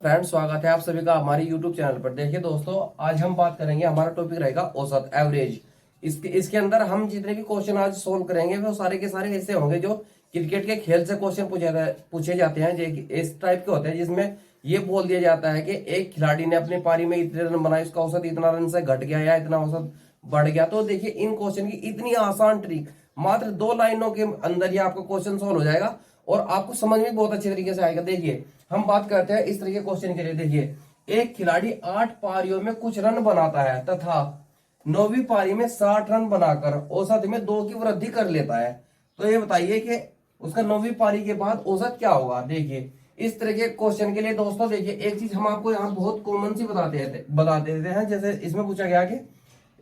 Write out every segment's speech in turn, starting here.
Friends, स्वागत है आप सभी का हमारे YouTube चैनल पर। देखिए दोस्तों, आज हम बात करेंगे, हमारा टॉपिक रहेगा औसत, एवरेज। इसके अंदर हम जितने भी क्वेश्चन आज सोल्व करेंगे वो सारे के सारे ऐसे होंगे जो क्रिकेट के खेल से क्वेश्चन पूछे जाते हैं। इस टाइप के होते हैं जिसमें ये बोल दिया जाता है कि एक खिलाड़ी ने अपनी पारी में इतने रन बनाए, उसका औसत इतना रन से घट गया या इतना औसत बढ़ गया। तो देखिए, इन क्वेश्चन की इतनी आसान ट्रिक, मात्र 2 लाइनों के अंदर ही आपका क्वेश्चन सोल्व हो जाएगा और आपको समझ में बहुत अच्छे तरीके से आएगा। देखिए, हम बात करते हैं इस तरीके क्वेश्चन के लिए। देखिए, एक खिलाड़ी 8 पारियों में कुछ रन बनाता है तथा 9वीं पारी में 60 रन बनाकर औसत में 2 की वृद्धि कर लेता है। तो ये बताइए कि उसका 9वीं पारी के बाद औसत क्या होगा। देखिए, इस तरह के क्वेश्चन के लिए दोस्तों, देखिए एक चीज हम आपको यहाँ बहुत कॉमन सी बता देते हैं। जैसे इसमें पूछा गया कि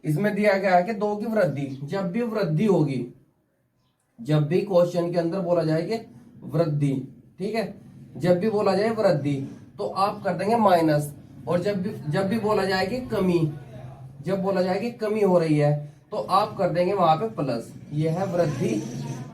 इसमें दिया गया है कि 2 की वृद्धि, जब भी वृद्धि होगी, जब भी क्वेश्चन के अंदर बोला जाए कि वृद्धि, ठीक है, जब भी बोला जाए वृद्धि तो आप कर देंगे माइनस, और जब भी बोला जाए कि कमी, जब बोला जाए कि कमी हो रही है तो आप कर देंगे वहां पे प्लस। ये है वृद्धि।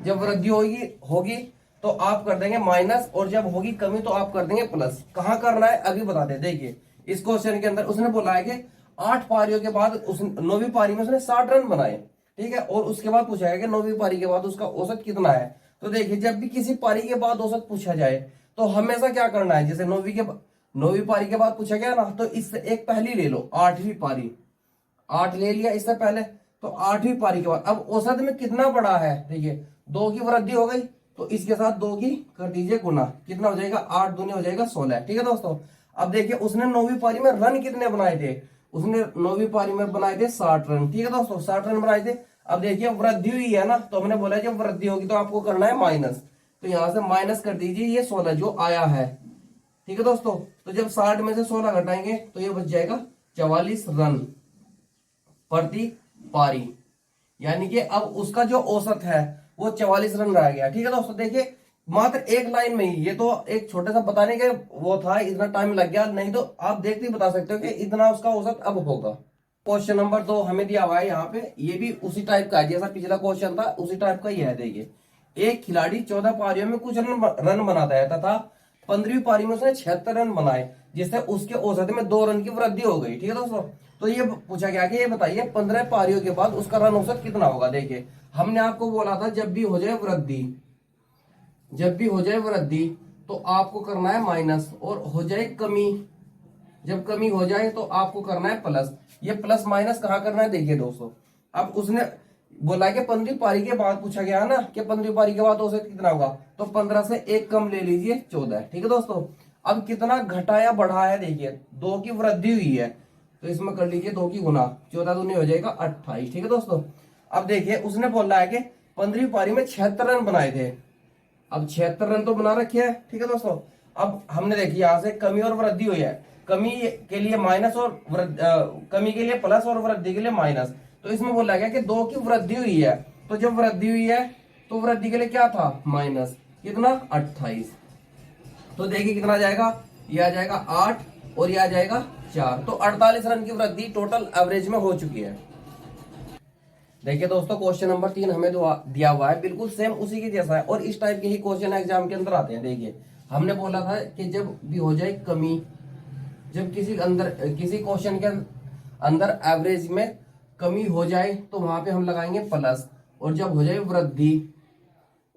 जब वृद्धि होगी होगी तो आप कर देंगे माइनस, और जब होगी कमी तो आप कर देंगे प्लस। कहाँ करना है अभी बताते हैं। देखिए, इस क्वेश्चन के अंदर उसने बोला है कि 8 पारियों के बाद उस 9वीं पारी में उसने 60 रन बनाए, ठीक है, और उसके बाद पूछा गया कि 9वीं पारी के बाद उसका औसत कितना है। तो देखिए, जब भी किसी पारी के बाद औसत पूछा जाए तो हमेशा क्या करना है, जैसे 9वीं पारी के बाद पूछा गया ना, तो इससे एक पहली ले लो, 8वीं पारी। 8 ले लिया इससे पहले, तो 8वीं पारी के बाद अब औसत में कितना बड़ा है। देखिए, 2 की वृद्धि हो गई तो इसके साथ 2 की कर दीजिए गुना, कितना हो जाएगा, 8 दूनी हो जाएगा 16। ठीक है दोस्तों, अब देखिए उसने 9वीं पारी में रन कितने बनाए थे। उसने 9वीं पारी में बनाए थे 60 रन। ठीक है दोस्तों, 60 रन बनाए थे। अब देखिए वृद्धि हुई है ना, तो हमने बोला जब वृद्धि होगी तो आपको करना है माइनस, तो यहां से माइनस कर दीजिए ये 16 जो आया है। ठीक है दोस्तों, तो जब 60 में से 16 घटाएंगे तो ये बच जाएगा 44 रन प्रति पारी। यानी कि अब उसका जो औसत है वो 44 रन रह गया। ठीक है दोस्तों, देखिए मात्र एक लाइन में ही, ये तो एक छोटे सा बताने के वो था, इतना टाइम लग गया, नहीं तो आप देखते ही बता सकते हो कि इतना उसका औसत अब होगा। क्वेश्चन नंबर 2 हमें दिया हुआ है यहाँ पे, ये भी उसी टाइप का है जैसा पिछला क्वेश्चन था, उसी टाइप का ही है। देखिए, एक खिलाड़ी 14 पारियों में कुछ रन बनाता है तथा 15वीं पारी में उसने 76 रन बनाए, जिससे उसके औसत में 2 रन की वृद्धि हो गई। ठीक है दोस्तों, तो ये पूछा गया कि ये बताइए 15 पारियों के बाद उसका रन औसत कितना होगा। देखिए, हमने आपको बोला था जब भी हो जाए वृद्धि, जब भी हो जाए वृद्धि तो आपको करना है माइनस, और हो जाए कमी, जब कमी हो जाए तो आपको करना है प्लस। ये प्लस माइनस कहाँ करना है। देखिए दोस्तों, अब उसने बोला कि 15वीं पारी के बाद पूछा गया ना कि 15वीं पारी के बाद औसत कितना होगा, तो 15 से एक कम ले लीजिए 14। ठीक है दोस्तों, अब कितना घटा या बढ़ा है। देखिए, 2 की वृद्धि हुई है तो इसमें कर लीजिए 2 की गुना, 14 दूनी हो जाएगा 28। ठीक है दोस्तों, अब देखिए उसने बोला है कि 15वीं पारी में 76 रन बनाए थे। अब 76 रन तो बना रखे हैं। ठीक है दोस्तों, अब हमने देखिए यहां से कमी और वृद्धि हुई है, कमी के लिए माइनस और कमी के लिए प्लस और वृद्धि के लिए माइनस। तो इसमें बोला गया कि 2 की वृद्धि हुई है, तो जब वृद्धि हुई है तो वृद्धि के लिए क्या था, माइनस, कितना, 28। तो देखिए कितना जाएगा, ये आ जाएगा 8 और ये आ जाएगा 4, तो 48 रन की वृद्धि टोटल एवरेज में हो चुकी है। देखिए दोस्तों, क्वेश्चन नंबर 3 हमें दिया हुआ है, बिल्कुल सेम उसी के जैसा है, और इस टाइप के ही क्वेश्चन एग्जाम के अंदर आते हैं। देखिए, हमने बोला था कि जब भी हो जाए कमी, जब किसी क्वेश्चन के अंदर एवरेज में कमी हो जाए तो वहां पे हम लगाएंगे प्लस, और जब हो जाए वृद्धि,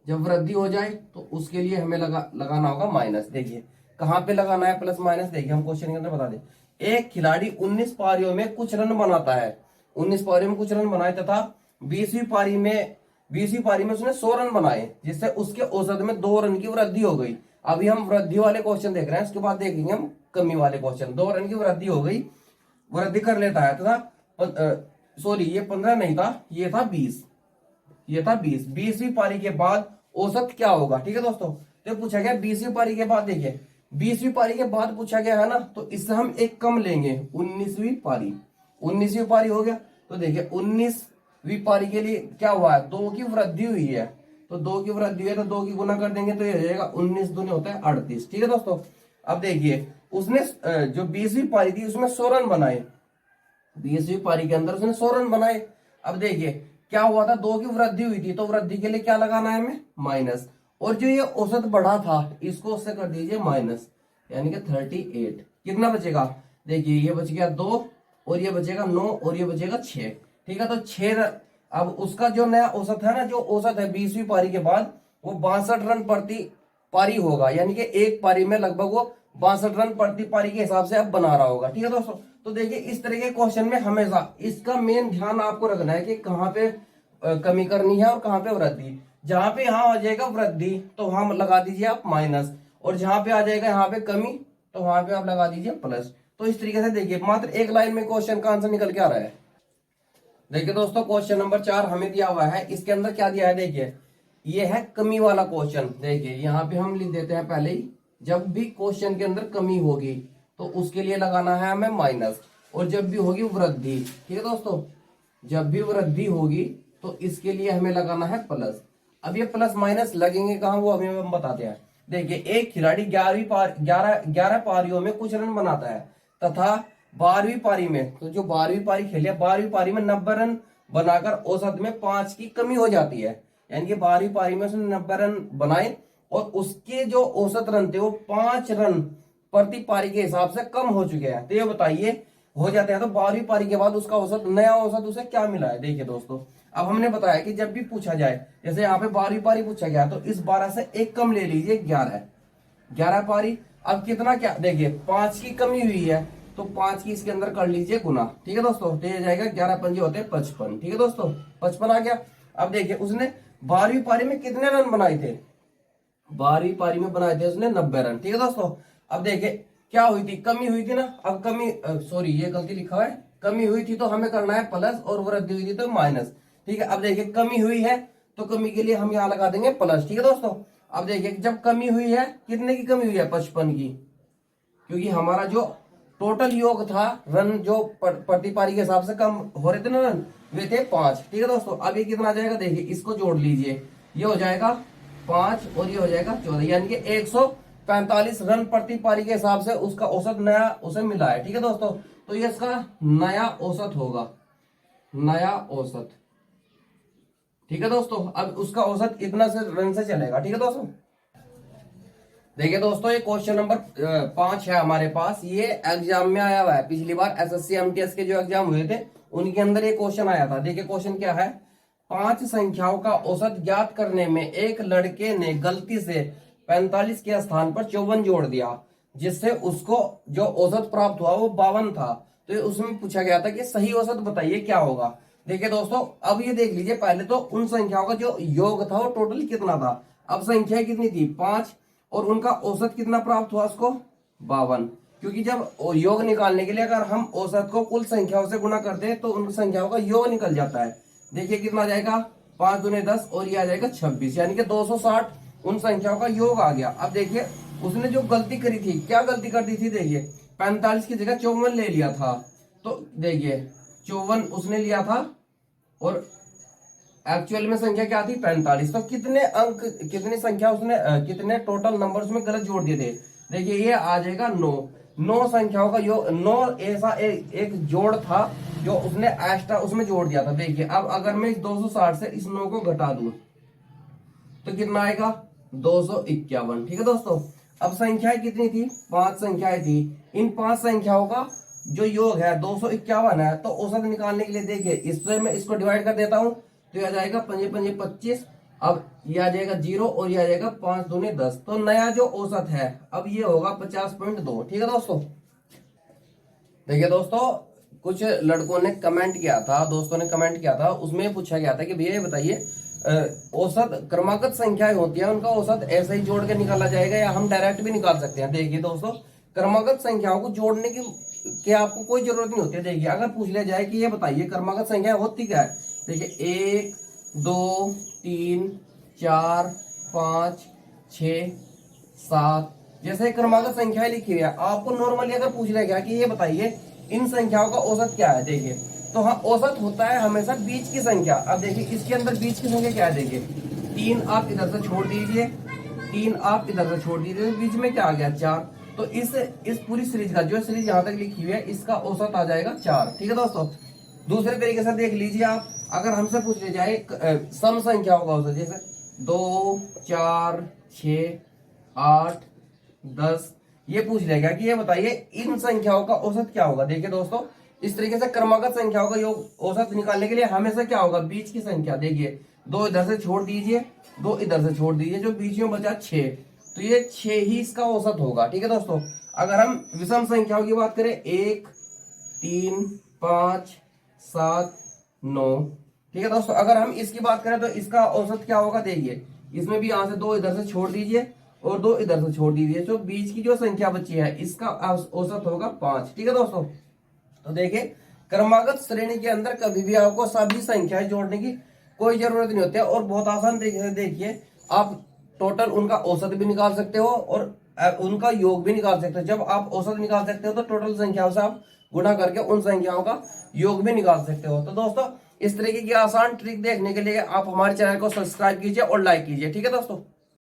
जब वृद्धि हो जाए तो उसके लिए हमें लगाना होगा माइनस। देखिए कहाँ पे लगाना है प्लस माइनस, देखिए हम क्वेश्चन के अंदर बता दें। एक खिलाड़ी 19 पारियों में कुछ रन बनाता है, 19 पारियों में कुछ रन बनाए तथा 20वीं पारी में उसने 100 रन बनाए, जिससे उसके औसत में 2 रन की वृद्धि हो गई। अभी हम वृद्धि वाले क्वेश्चन देख रहे हैं, उसके बाद देखेंगे हम कमी वाले क्वेश्चन। 2 रन की वृद्धि हो गई, वृद्धि कर लेता है तथा सॉरी, ये 15 नहीं था, ये था 20, ये था 20। 20वीं पारी के बाद औसत क्या होगा। ठीक है दोस्तों, तो पूछा गया 20वीं पारी के बाद। देखिए 20वीं पारी के बाद पूछा गया है ना, तो इससे हम एक कम लेंगे, 19वीं पारी। 19वीं पारी हो गया, तो देखिए 19वीं पारी के लिए क्या हुआ है, 2 की वृद्धि हुई है, तो 2 की वृद्धि हुई है तो 2 की गुना कर देंगे तो ये हो जाएगा 19 दूनी होता है 38। ठीक है दोस्तों, अब देखिए उसने जो 20वीं पारी थी उसमें 100 रन बनाए, 20वीं पारी के अंदर उसने 100 रन बनाए। अब देखिए क्या हुआ था, 2 की वृद्धि हुई थी, तो वृद्धि के लिए क्या लगाना है हमें, माइनस, और जो ये औसत बढ़ा था इसको उससे कर दीजिए माइनस। यानी कि 38। कितना बचेगा, देखिए ये बच गया 2 और ये बचेगा 9 और ये बचेगा 6। ठीक है, तो 6। अब उसका जो नया औसत है ना, जो औसत है 20वीं पारी के बाद, वो 62 रन प्रति पारी होगा। यानी कि एक पारी में लगभग वो 62 रन प्रति पारी के हिसाब से अब बना रहा होगा। ठीक है दोस्तों, तो देखिए इस तरह के क्वेश्चन में हमेशा इसका मेन ध्यान आपको रखना है कि कहाँ पे कमी करनी है और कहाँ पे वृद्धि। जहां पे यहाँ आ जाएगा वृद्धि तो वहां लगा दीजिए आप माइनस, और जहां पे आ जाएगा यहाँ पे कमी तो वहां पे आप लगा दीजिए प्लस। तो इस तरीके से देखिए मात्र एक लाइन में क्वेश्चन का आंसर निकल के आ रहा है। देखिए दोस्तों क्वेश्चन नंबर 4 हमें दिया हुआ है, इसके अंदर क्या दिया है, देखिए ये है कमी वाला क्वेश्चन। देखिए यहाँ पे हम लिख देते हैं पहले ही, जब भी क्वेश्चन के अंदर कमी होगी तो उसके लिए लगाना है हमें माइनस, और जब भी होगी वृद्धि, ठीक है दोस्तों, जब भी वृद्धि होगी तो इसके लिए हमें लगाना है प्लस। अब ये प्लस माइनस लगेंगे कहाँ, वो अभी हम बताते हैं। देखिए एक खिलाड़ी 11 पारियों में कुछ रन बनाता है तथा 12वीं पारी में, तो जो 12वीं पारी खेली है 12वीं पारी में 90 रन बनाकर औसत में 5 की कमी हो जाती है। यानी कि 12वीं पारी में उसने 90 रन बनाए और उसके जो औसत रन थे वो 5 रन प्रति पारी के हिसाब से कम हो चुके हैं। तो ये बताइए हो जाते हैं, तो 12वीं पारी के बाद उसका औसत, नया औसत उसे क्या मिला है। देखिए दोस्तों अब हमने बताया कि जब भी पूछा जाए, जैसे यहाँ पे 12वीं पारी पूछा गया तो इस 12 से एक कम ले लीजिए 11 पारी। अब कितना, क्या देखिए 5 की कमी हुई है तो 5 की इसके अंदर कर लीजिए गुना। ठीक है दोस्तों, तो ये जाएगा 11 पंजे होते हैं 55। ठीक है दोस्तों, 55 आ गया। अब देखिए उसने 12वीं पारी में कितने रन बनाए थे, 12वीं पारी में बनाए थे उसने 90 रन। ठीक है दोस्तों, अब देखिए क्या हुई थी, कमी हुई थी ना। अब कमी, सॉरी ये गलती लिखा है, कमी हुई थी तो हमें करना है प्लस और वृद्धि हुई थी तो माइनस। ठीक है, अब देखिए कमी हुई है तो कमी के लिए हम यहाँ लगा देंगे प्लस। ठीक है दोस्तों, अब देखिए जब कमी हुई है, कितने की कमी हुई है, 55 की, क्योंकि हमारा जो टोटल योग था रन जो प्रति पारी के हिसाब से कम हो रहे थे ना रन, वे थे 5। ठीक है दोस्तों, अब ये कितना आ जाएगा, देखिए इसको जोड़ लीजिए, ये हो जाएगा 5 और ये हो जाएगा 14, यानी कि 145 रन प्रति पारी के हिसाब से उसका औसत नया उसे मिला है। ठीक है दोस्तों, तो ये इसका नया औसत होगा, नया औसत। ठीक है दोस्तों, अब उसका औसत इतना से रन से चलेगा। ठीक है दोस्तों, देखिए दोस्तों ये क्वेश्चन नंबर 5 है हमारे पास, ये एग्जाम में आया हुआ है। पिछली बार एसएससी एमटीएस के जो एग्जाम हुए थे उनके अंदर ये क्वेश्चन आया था। देखिए क्वेश्चन क्या है, 5 संख्याओं का औसत ज्ञात करने में एक लड़के ने गलती से 45 के स्थान पर 54 जोड़ दिया, जिससे उसको जो औसत प्राप्त हुआ वो 52 था। तो उसमें पूछा गया था कि सही औसत बताइए क्या होगा। देखिए दोस्तों अब ये देख लीजिए, पहले तो उन संख्याओं का जो योग था वो टोटल कितना था। अब संख्या कितनी थी, 5, और उनका औसत कितना प्राप्त हुआ उसको, 52। क्योंकि जब योग निकालने के लिए अगर हम औसत को कुल संख्याओं से गुना करते हैं तो उन संख्याओं का योग निकल जाता है। देखिए कितना आ जाएगा, 5 दूने 10 और ये आ जाएगा 26, यानी कि 260 उन संख्याओं का योग आ गया। अब देखिए उसने जो गलती करी थी, क्या गलती कर दी थी, देखिए 45 की जगह 54 ले लिया था। तो देखिए 54 उसने लिया था और एक्चुअल में संख्या क्या थी, 45। तो कितने अंक, कितनी संख्या उसने, कितने टोटल नंबर उसमें गलत जोड़ दिए थे। देखिए ये आ जाएगा 9 संख्याओं का योग, 9 ऐसा एक जोड़ था जो उसने एक्स्ट्रा उसमें जोड़ दिया था। देखिए अब अगर मैं इस 260 से इस 9 को घटा दूं तो कितना आएगा, 251। ठीक है दोस्तों, अब संख्याएं कितनी थी, 5 संख्याएं थी। इन 5 संख्याओं का जो योग है 251 है। तो औसत निकालने के लिए देखिए इससे मैं इसको डिवाइड कर देता हूं तो यह आ जाएगा 5 5 25। अब ये आ जाएगा 0 और ये आ जाएगा 5 दूने 10। तो नया जो औसत है अब ये होगा 50.2। ठीक है दोस्तों, देखिए दोस्तों कुछ लड़कों ने कमेंट किया था, दोस्तों ने कमेंट किया था, उसमें पूछा गया था कि भैया ये बताइए औसत क्रमागत संख्याएं होती है उनका औसत ऐसे ही जोड़ के निकाला जाएगा या हम डायरेक्ट भी निकाल सकते हैं। देखिए दोस्तों क्रमागत संख्याओं को जोड़ने की आपको कोई जरूरत नहीं होती है। देखिए अगर पूछ लिया जाए कि ये बताइए क्रमागत संख्या होती क्या है, देखिए 1 2 3 4 5 6 7 जैसे क्रमागत संख्याएं लिखी हुई है। आपको नॉर्मली अगर पूछ लिया गया कि ये बताइए इन संख्याओं का औसत क्या है, देखिए तो हाँ औसत होता है हमेशा बीच की संख्या। अब देखिए इसके अंदर बीच की संख्या क्या है, देखिए 3 आप इधर से छोड़ दीजिए, 3 आप इधर से छोड़ दीजिए, बीच में क्या आ गया 4। तो इस पूरी सीरीज का जो सीरीज यहाँ तक लिखी हुई है इसका औसत आ जाएगा 4। ठीक है दोस्तों, दूसरे तरीके से देख लीजिए आप, अगर हमसे पूछ लिया जाए सम संख्याओं का औसत, जैसे 2 4 6 8 10, ये पूछ लेगा कि ये बताइए इन संख्याओं का औसत क्या होगा। देखिए दोस्तों, इस तरीके से क्रमागत संख्याओं का योग औसत निकालने के लिए हमेशा क्या होगा, बीच की संख्या। देखिए 2 इधर से छोड़ दीजिए, 2 इधर से छोड़ दीजिए, जो बीच में बचा 6, तो ये 6 ही इसका औसत होगा। ठीक है दोस्तों, अगर हम विषम संख्याओं की बात करें 1, 3, 5, 7, 9, ठीक है दोस्तों, अगर हम इसकी बात करें तो इसका औसत क्या होगा। देखिए इसमें भी यहां से 2 इधर से छोड़ दीजिए और 2 इधर से छोड़ दीजिए, तो बीच की जो संख्या बची है इसका औसत होगा 5। ठीक है दोस्तों, तो देखिए क्रमागत श्रेणी के अंदर कभी भी आपको सभी संख्याएं जोड़ने की कोई जरूरत नहीं होती है और बहुत आसान तरीके से देखिए आप टोटल उनका औसत भी निकाल सकते हो और उनका योग भी निकाल सकते हो। जब आप औसत निकाल सकते हो तो टोटल संख्याओं से आप गुणा करके उन संख्याओं का योग भी निकाल सकते हो। तो दोस्तों, इस तरीके की आसान ट्रिक देखने के लिए आप हमारे चैनल को सब्सक्राइब कीजिए और लाइक कीजिए। ठीक है दोस्तों।